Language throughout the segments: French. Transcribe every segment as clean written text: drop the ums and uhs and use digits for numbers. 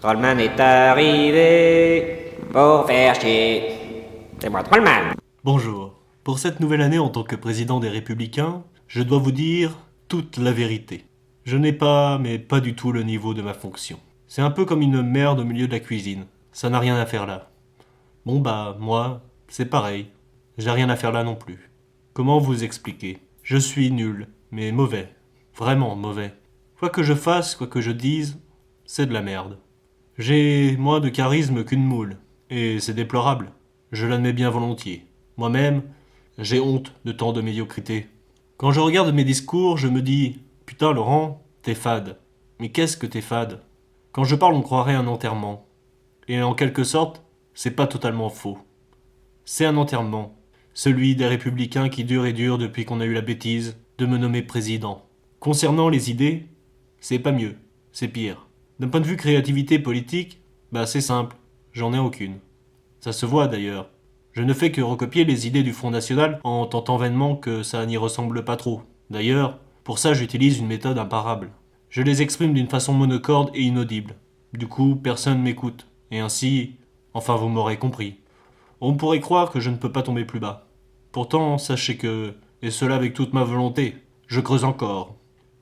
Trollman est arrivé pour faire chier. C'est moi, Trollman. Bonjour. Pour cette nouvelle année en tant que président des Républicains, je dois vous dire toute la vérité. Je n'ai pas, mais pas du tout le niveau de ma fonction. C'est un peu comme une merde au milieu de la cuisine. Ça n'a rien à faire là. Bon bah, moi, c'est pareil. J'ai rien à faire là non plus. Comment vous expliquer? Je suis nul, mais mauvais. Vraiment mauvais. Quoi que je fasse, quoi que je dise, c'est de la merde. J'ai moins de charisme qu'une moule, et c'est déplorable. Je l'admets bien volontiers. Moi-même, j'ai honte de tant de médiocrité. Quand je regarde mes discours, je me dis « Putain Laurent, t'es fade. » Mais qu'est-ce que t'es fade? Quand je parle, on croirait un enterrement. Et en quelque sorte, c'est pas totalement faux. C'est un enterrement. Celui des Républicains qui dure et dure depuis qu'on a eu la bêtise de me nommer président. Concernant les idées, c'est pas mieux, c'est pire. D'un point de vue créativité politique, bah c'est simple, j'en ai aucune. Ça se voit d'ailleurs. Je ne fais que recopier les idées du Front National en tentant vainement que ça n'y ressemble pas trop. D'ailleurs, pour ça j'utilise une méthode imparable. Je les exprime d'une façon monocorde et inaudible. Du coup, personne m'écoute. Et ainsi, enfin vous m'aurez compris. On pourrait croire que je ne peux pas tomber plus bas. Pourtant, sachez que, et cela avec toute ma volonté, je creuse encore.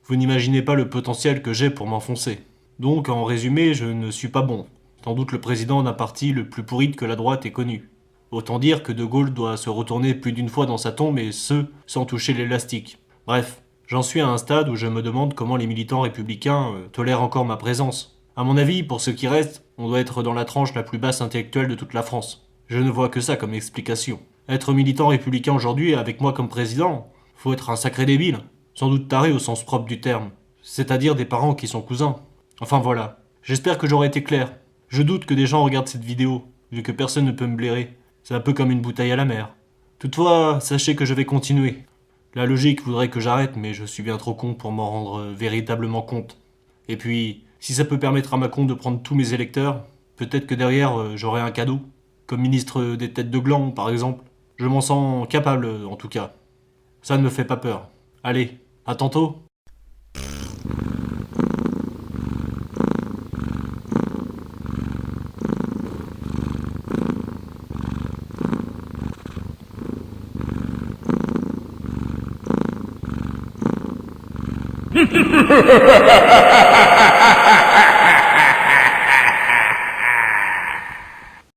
Vous n'imaginez pas le potentiel que j'ai pour m'enfoncer. Donc, en résumé, je ne suis pas bon. Sans doute le président d'un parti le plus pourri que la droite ait connu. Autant dire que De Gaulle doit se retourner plus d'une fois dans sa tombe et ce, sans toucher l'élastique. Bref, j'en suis à un stade où je me demande comment les militants républicains tolèrent encore ma présence. À mon avis, pour ce qui reste, on doit être dans la tranche la plus basse intellectuelle de toute la France. Je ne vois que ça comme explication. Être militant républicain aujourd'hui avec moi comme président, faut être un sacré débile. Sans doute taré au sens propre du terme. C'est-à-dire des parents qui sont cousins. Enfin voilà. J'espère que j'aurai été clair. Je doute que des gens regardent cette vidéo, vu que personne ne peut me blairer. C'est un peu comme une bouteille à la mer. Toutefois, sachez que je vais continuer. La logique voudrait que j'arrête, mais je suis bien trop con pour m'en rendre véritablement compte. Et puis, si ça peut permettre à Macron de prendre tous mes électeurs, peut-être que derrière j'aurai un cadeau. Comme ministre des têtes de gland, par exemple. Je m'en sens capable, en tout cas. Ça ne me fait pas peur. Allez, à tantôt.